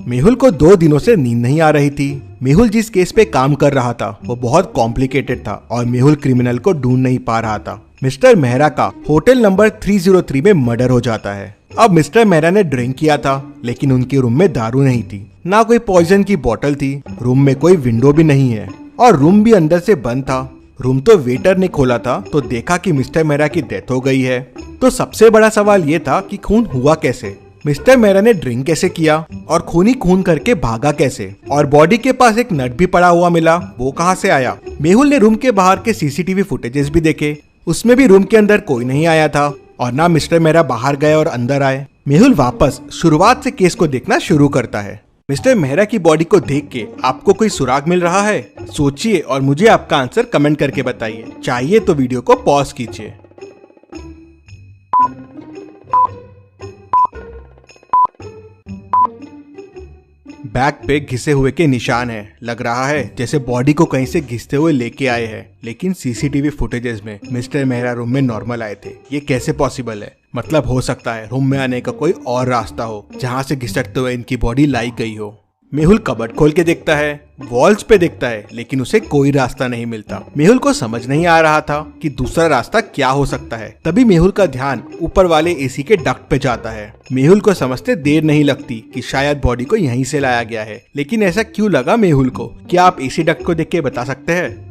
मेहुल को 2 दिनों से नींद नहीं आ रही थी। मेहुल जिस केस पे काम कर रहा था वो बहुत कॉम्प्लिकेटेड था और मेहुल क्रिमिनल को ढूंढ नहीं पा रहा था। मिस्टर मेहरा का होटल नंबर 303 में मर्डर हो जाता है। अब मिस्टर मेहरा ने ड्रिंक किया था लेकिन उनके रूम में दारू नहीं थी, ना कोई पॉइजन की बोतल थी, रूम में कोई विंडो भी नहीं है और रूम भी अंदर से बंद था। रूम तो वेटर ने खोला था तो देखा कि मिस्टर मेहरा की डेथ हो गई है। तो सबसे बड़ा सवाल ये था कि खून हुआ कैसे, मिस्टर मेहरा ने ड्रिंक कैसे किया और खून ही खून करके भागा कैसे, और बॉडी के पास एक नट भी पड़ा हुआ मिला, वो कहां से आया। मेहुल ने रूम के बाहर के सीसीटीवी फुटेजेस भी देखे, उसमें भी रूम के अंदर कोई नहीं आया था और ना मिस्टर मेहरा बाहर गए और अंदर आए। मेहुल वापस शुरुआत से केस को देखना शुरू करता है। मिस्टर मेहरा की बॉडी को देख के आपको कोई सुराग मिल रहा है? सोचिए और मुझे आपका आंसर कमेंट करके बताइए। चाहिए तो वीडियो को पॉज कीजिए। बैक पे घिसे हुए के निशान है, लग रहा है जैसे बॉडी को कहीं से घिसते हुए लेके आए हैं, लेकिन सीसीटीवी फुटेजेस में मिस्टर मेहरा रूम में नॉर्मल आए थे। ये कैसे पॉसिबल है? मतलब हो सकता है रूम में आने का कोई और रास्ता हो जहाँ से घिसटते हुए इनकी बॉडी लाई गई हो। मेहुल कबर्ड खोल के देखता है, वॉल्स पे देखता है, लेकिन उसे कोई रास्ता नहीं मिलता। मेहुल को समझ नहीं आ रहा था कि दूसरा रास्ता क्या हो सकता है। तभी मेहुल का ध्यान ऊपर वाले एसी के डक्ट पे जाता है। मेहुल को समझते देर नहीं लगती कि शायद बॉडी को यहीं से लाया गया है, लेकिन ऐसा क्यों लगा मेहुल को? क्या आप एसी डक्ट को देख के बता सकते हैं?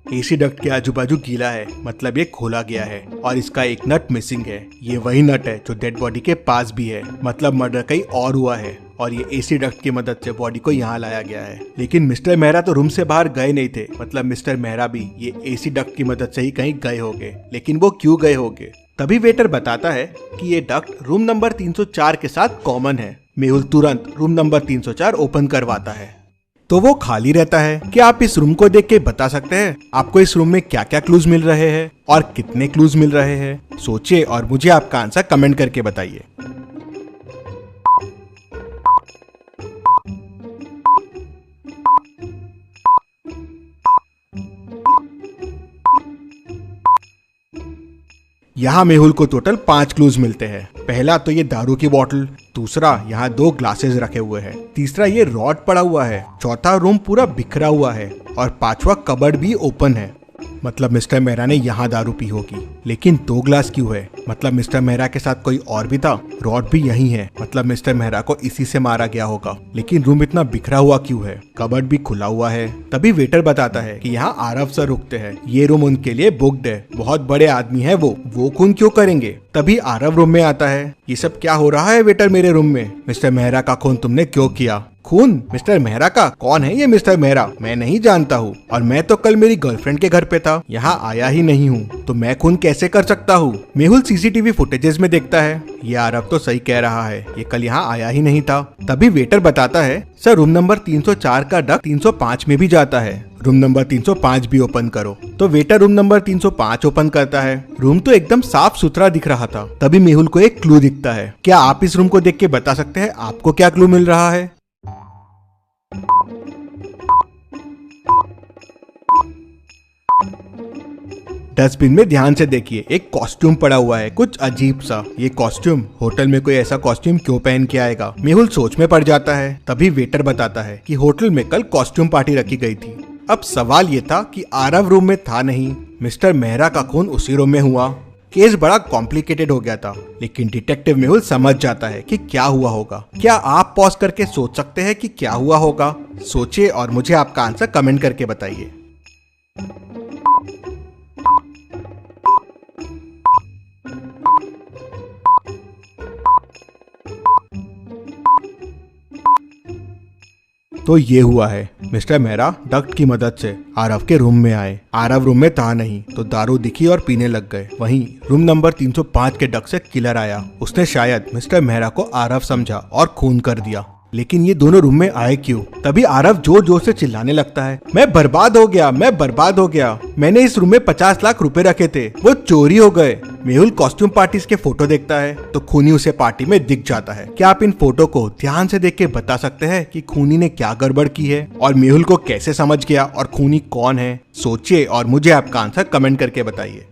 एसी डक्ट के आजू बाजू गीला है, मतलब ये खोला गया है और इसका एक नट मिसिंग है। ये वही नट है जो डेड बॉडी के पास भी है, मतलब मर्डर कहीं और हुआ है और ये एसी डक्ट की मदद से बॉडी को यहाँ लाया गया है। लेकिन मिस्टर मेहरा तो रूम से बाहर गए नहीं थे, मतलब मिस्टर मेहरा भी ये एसी डक्ट की मदद से ही कहीं गए होंगे, लेकिन वो क्यों गए होंगे? तभी वेटर बताता है कि ये डक्ट रूम नंबर 304 के साथ कॉमन है। मेहुल तुरंत रूम नंबर 304 ओपन करवाता है तो वो खाली रहता है। क्या आप इस रूम को देख के बता सकते हैं आपको इस रूम में क्या क्या क्लूज मिल रहे हैं और कितने क्लूज मिल रहे हैं? सोचिए और मुझे आपका आंसर कमेंट करके बताइए। यहाँ मेहुल को टोटल 5 क्लूज मिलते हैं। पहला तो ये दारू की बोतल, दूसरा यहाँ 2 ग्लासेस रखे हुए हैं, तीसरा ये रॉड पड़ा हुआ है, चौथा रूम पूरा बिखरा हुआ है और 5वां कबर्ड भी ओपन है। मतलब मिस्टर मेहरा ने यहाँ दारू पी होगी। लेकिन 2 ग्लास क्यों है? मतलब मिस्टर मेहरा के साथ कोई और भी था। रॉड भी यही है, मतलब मिस्टर मेहरा को इसी से मारा गया होगा। लेकिन रूम इतना बिखरा हुआ क्यों है? कबर्ड भी खुला हुआ है। तभी वेटर बताता है कि यहाँ आरव सर रुकते हैं, ये रूम उनके लिए बुक्ड है, बहुत बड़े आदमी है वो खून क्यों करेंगे? तभी आरव रूम में आता है। ये सब क्या हो रहा है वेटर मेरे रूम में? मिस्टर मेहरा का खून तुमने क्यों किया? खून मिस्टर मेहरा का? कौन है ये मिस्टर मेहरा? मैं नहीं जानता हूँ और मैं तो कल मेरी गर्लफ्रेंड के घर पे था, यहाँ आया ही नहीं हूँ, तो मैं खून कैसे कर सकता हूँ? मेहुल सीसीटीवी फुटेजेस में देखता है, ये आरव तो सही कह रहा है, ये कल यहाँ आया ही नहीं था। तभी वेटर बताता है, सर रूम नंबर 304 का डक्ट 305 में भी जाता है, रूम नंबर 305 भी ओपन करो। तो वेटर रूम नंबर 305 ओपन करता है। रूम तो एकदम साफ सुथरा दिख रहा था। तभी मेहुल को एक क्लू दिखता है। क्या आप इस रूम को देख के बता सकते हैं आपको क्या क्लू मिल रहा है? डस्टबिन में ध्यान से देखिए, एक कॉस्ट्यूम पड़ा हुआ है, कुछ अजीब सा। ये कॉस्ट्यूम होटल में कोई ऐसा कॉस्ट्यूम क्यों पहन के आएगा? मेहुल सोच में पड़ जाता है। तभी वेटर बताता है कि होटल में कल कॉस्ट्यूम पार्टी रखी गई थी। अब सवाल ये था कि आरव रूम में था नहीं, मिस्टर मेहरा का खून उसी रूम में हुआ। केस बड़ा कॉम्प्लिकेटेड हो गया था, लेकिन डिटेक्टिव मेहुल समझ जाता है कि क्या हुआ होगा। क्या आप पॉज करके सोच सकते हैं कि क्या हुआ होगा? सोचिए और मुझे आपका आंसर कमेंट करके बताइए। तो ये हुआ है, मिस्टर मेहरा डक्ट की मदद से आरव के रूम में आए। आरव रूम में था नहीं तो दारू दिखी और पीने लग गए। वहीं रूम नंबर 305 के डक्ट से किलर आया। उसने शायद मिस्टर मेहरा को आरव समझा और खून कर दिया। लेकिन ये दोनों रूम में आए क्यों? तभी आरव जोर जोर से चिल्लाने लगता है, मैं बर्बाद हो गया, मैं बर्बाद हो गया। मैंने इस रूम में 50 लाख रुपए रखे थे, वो चोरी हो गए। मेहुल कॉस्ट्यूम पार्टीज के फोटो देखता है तो खूनी उसे पार्टी में दिख जाता है। क्या आप इन फोटो को ध्यान से देख के बता सकते हैं कि खूनी ने क्या गड़बड़ की है और मेहुल को कैसे समझ गया और खूनी कौन है? सोचिए और मुझे आपका आंसर कमेंट करके बताइए।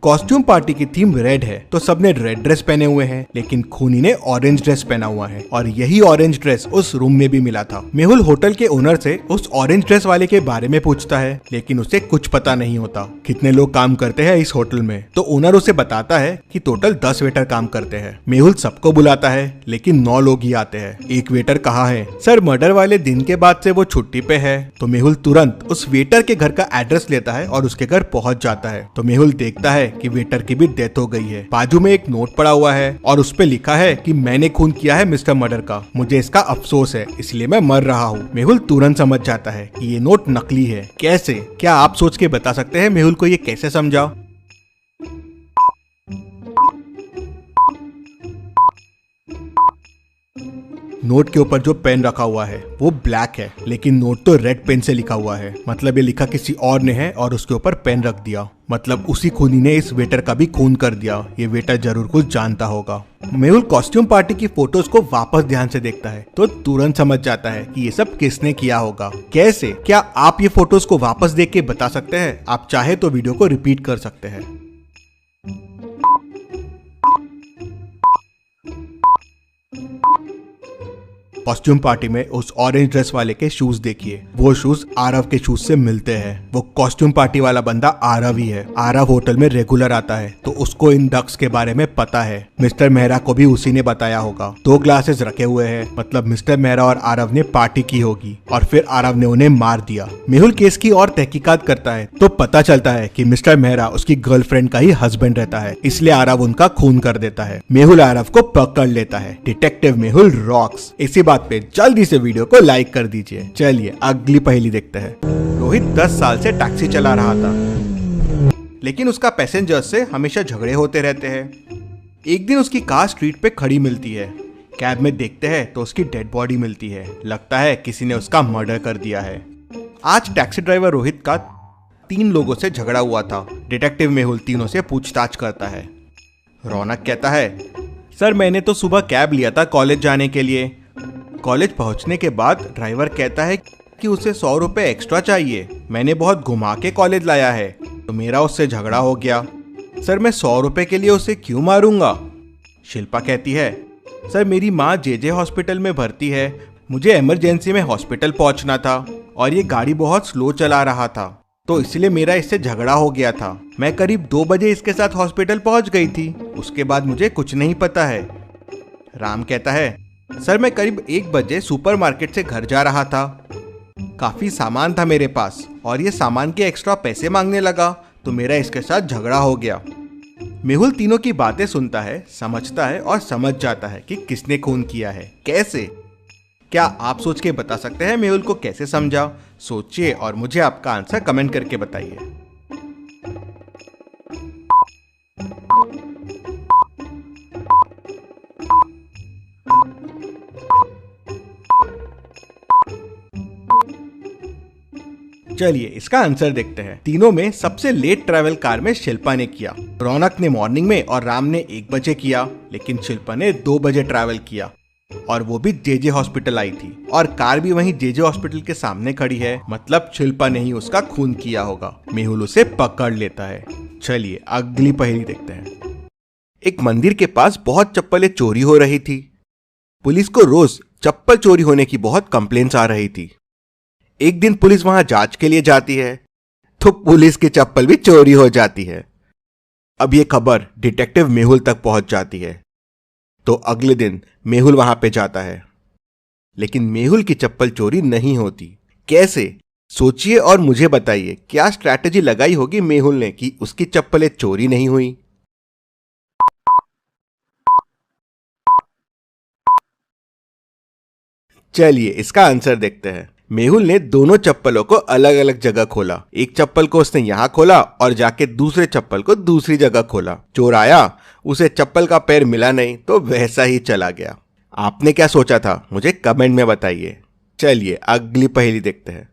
कॉस्ट्यूम पार्टी की थीम रेड है तो सबने रेड ड्रेस पहने हुए हैं, लेकिन खूनी ने ऑरेंज ड्रेस पहना हुआ है और यही ऑरेंज ड्रेस उस रूम में भी मिला था। मेहुल होटल के ओनर से उस ऑरेंज ड्रेस वाले के बारे में पूछता है, लेकिन उसे कुछ पता नहीं होता कितने लोग काम करते हैं इस होटल में। तो ओनर उसे बताता है कि टोटल 10 वेटर काम करते हैं। मेहुल सबको बुलाता है लेकिन 9 लोग ही आते हैं। एक वेटर कहा है, सर मर्डर वाले दिन के बाद से वो छुट्टी पे है। तो मेहुल तुरंत उस वेटर के घर का एड्रेस लेता है और उसके घर पहुंच जाता है। तो मेहुल देखता है कि वेटर की भी डेथ हो गई है। बाजू में एक नोट पड़ा हुआ है और उस पे लिखा है कि मैंने खून किया है मिस्टर मर्डर का, मुझे इसका अफसोस है, इसलिए मैं मर रहा हूँ। मेहुल तुरंत समझ जाता है कि ये नोट नकली है। कैसे? क्या आप सोच के बता सकते हैं मेहुल को ये कैसे समझा? नोट के ऊपर जो पेन रखा हुआ है वो ब्लैक है, लेकिन नोट तो रेड पेन से लिखा हुआ है। मतलब ये लिखा किसी और ने है और उसके ऊपर पेन रख दिया। मतलब उसी खूनी ने इस वेटर का भी खून कर दिया। ये वेटर जरूर कुछ जानता होगा। मेहुल कॉस्ट्यूम पार्टी की फोटोज को वापस ध्यान से देखता है तो तुरंत समझ जाता है कि ये सब किसने किया होगा। कैसे? क्या आप ये फोटोज को वापस देख के बता सकते हैं? आप चाहे तो वीडियो को रिपीट कर सकते हैं। कॉस्ट्यूम पार्टी में उस ऑरेंज ड्रेस वाले के शूज देखिए, वो शूज आरव के शूज से मिलते हैं। वो कॉस्ट्यूम पार्टी वाला बंदा आरव ही है। आरव होटल में रेगुलर आता है तो उसको इन डक्स के बारे में पता है। मिस्टर मेहरा को भी उसी ने बताया होगा। 2 ग्लासेस रखे हुए हैं, मतलब मिस्टर मेहरा और आरव ने पार्टी की होगी और फिर आरव ने उन्हें मार दिया। मेहुल केस की और तहकीकात करता है तो पता चलता है कि मिस्टर मेहरा उसकी गर्लफ्रेंड का ही हस्बैंड रहता है, इसलिए आरव उनका खून कर देता है। मेहुल आरव को पकड़ लेता है। Detective Mehul rocks. इसी बात पे जल्दी से वीडियो को लाइक कर दीजिए। चलिए अगली पहेली देखते हैं। रोहित 10 साल से टैक्सी चला रहा था, लेकिन उसका पैसेंजर्स से हमेशा झगड़े होते रहते हैं। एक दिन उसकी कार स्ट्रीट पे खड़ी मिलती है। कैब में देखते हैं तो उसकी डेड बॉडी मिलती है। लगता है किसी ने उसका मर्डर कर दिया है। आज टैक्सी ड्राइवर रोहित का 3 लोगों से झगड़ा हुआ था। डिटेक्टिव मेहुल तीनों से पूछताछ करता है। रौनक कहता है, सर मैंने तो सुबह कैब लिया था कॉलेज जाने के लिए। कॉलेज पहुंचने के बाद ड्राइवर कहता है कि उसे 100 रुपए एक्स्ट्रा चाहिए। मैंने बहुत घुमा के कॉलेज लाया है तो मेरा उससे झगड़ा हो गया। सर मैं 100 रुपए के लिए उसे क्यों मारूंगा? शिल्पा कहती है, सर मेरी माँ जेजे हॉस्पिटल में भर्ती है, मुझे इमरजेंसी में हॉस्पिटल पहुंचना था और ये गाड़ी बहुत स्लो चला रहा था तो इसलिए मेरा इससे झगड़ा हो गया था। मैं करीब 2 बजे इसके साथ हॉस्पिटल पहुंच गई थी, उसके बाद मुझे कुछ नहीं पता है। राम कहता है, सर मैं करीब 1 बजे सुपरमार्केट से घर जा रहा था। काफी सामान था मेरे पास और ये सामान के एक्स्ट्रा पैसे मांगने लगा तो मेरा इसके साथ झगड़ा हो गया। मेहुल तीनों की बातें सुनता है, समझता है और समझ जाता है कि किसने खून किया है। कैसे? क्या आप सोच के बता सकते हैं मेहुल को कैसे समझा? सोचिए और मुझे आपका आंसर कमेंट करके बताइए। चलिए इसका आंसर देखते हैं। तीनों में सबसे लेट ट्रैवल कार में शिल्पा ने किया। रौनक ने मॉर्निंग में और राम ने 1 बजे किया, लेकिन शिल्पा ने 2 बजे ट्रैवल किया और वो भी जेजे हॉस्पिटल आई थी और कार भी वहीं जेजे हॉस्पिटल के सामने खड़ी है। मतलब शिल्पा ने ही उसका खून किया होगा। मेहुल उसे पकड़ लेता है। चलिए अगली पहेली देखते हैं। एक मंदिर के पास बहुत चप्पलें चोरी हो रही थी। पुलिस को रोज चप्पल चोरी होने की बहुत कंप्लेंट्स आ रही थी। एक दिन पुलिस वहां जांच के लिए जाती है तो पुलिस की चप्पल भी चोरी हो जाती है। अब ये खबर डिटेक्टिव मेहुल तक पहुंच जाती है तो अगले दिन मेहुल वहां पे जाता है, लेकिन मेहुल की चप्पल चोरी नहीं होती। कैसे? सोचिए और मुझे बताइए क्या स्ट्रैटेजी लगाई होगी मेहुल ने कि उसकी चप्पलें चोरी नहीं हुई। चलिए इसका आंसर देखते हैं। मेहुल ने दोनों चप्पलों को अलग अलग जगह खोला। एक चप्पल को उसने यहाँ खोला और जाके दूसरे चप्पल को दूसरी जगह खोला। चोर आया, उसे चप्पल का पैर मिला नहीं तो वैसा ही चला गया। आपने क्या सोचा था मुझे कमेंट में बताइए। चलिए अगली पहेली देखते हैं।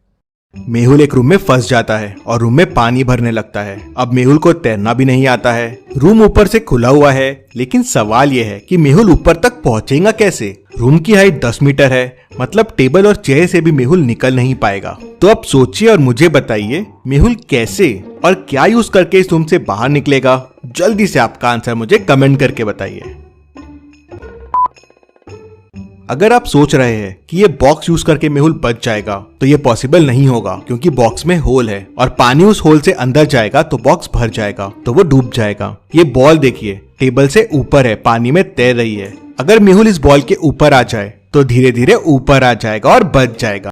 मेहुल एक रूम में फंस जाता है और रूम में पानी भरने लगता है। अब मेहुल को तैरना भी नहीं आता है। रूम ऊपर से खुला हुआ है, लेकिन सवाल यह है कि मेहुल ऊपर तक पहुंचेगा कैसे। रूम की हाइट 10 मीटर है, मतलब टेबल और चेयर से भी मेहुल निकल नहीं पाएगा। तो अब सोचिए और मुझे बताइए, मेहुल कैसे और क्या यूज करके इस रूम से बाहर निकलेगा। जल्दी से आपका आंसर मुझे कमेंट करके बताइए। अगर आप सोच रहे हैं कि ये बॉक्स यूज करके मेहुल बच जाएगा, तो ये पॉसिबल नहीं होगा, क्योंकि बॉक्स में होल है और पानी उस होल से अंदर जाएगा तो बॉक्स भर जाएगा, तो वो डूब जाएगा। ये बॉल देखिए, टेबल से ऊपर है, पानी में तैर रही है। अगर मेहुल इस बॉल के ऊपर आ जाए तो धीरे धीरे ऊपर आ जाएगा और बच जाएगा।